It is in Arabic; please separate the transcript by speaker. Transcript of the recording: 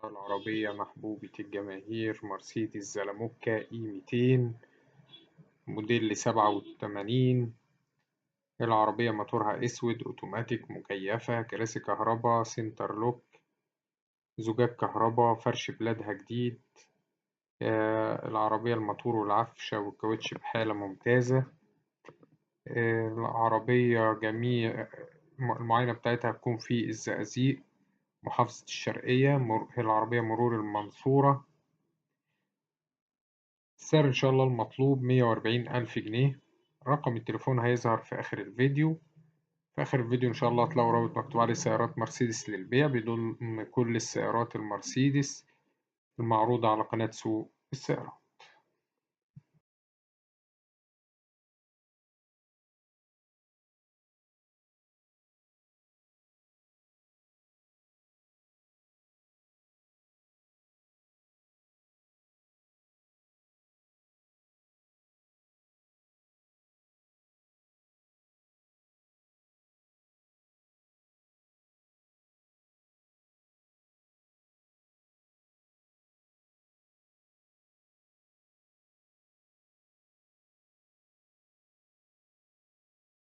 Speaker 1: العربية محبوبة الجماهير مرسيدس زلموكا اي 200 موديل 87. العربية موتورها أسود، أوتوماتيك، مكيفة، كراسي كهربا، سنتر لوك، زجاج كهربا، فرش بلادها جديد. العربية الموتور والعفشة والكاوتش بحالة ممتازة. العربية جميع المعاينة بتاعتها هتكون في الزقازيق، محافظة الشرقية. هي العربية مرور المنصورة. السعر إن شاء الله المطلوب 140,000 جنيه. رقم التليفون هيظهر في آخر الفيديو. في آخر الفيديو إن شاء الله هتلاقوا رابط مكتوب عليه سيارات مرسيدس للبيع، بيضم كل السيارات المرسيدس المعروضة على قناة سوق السيارات.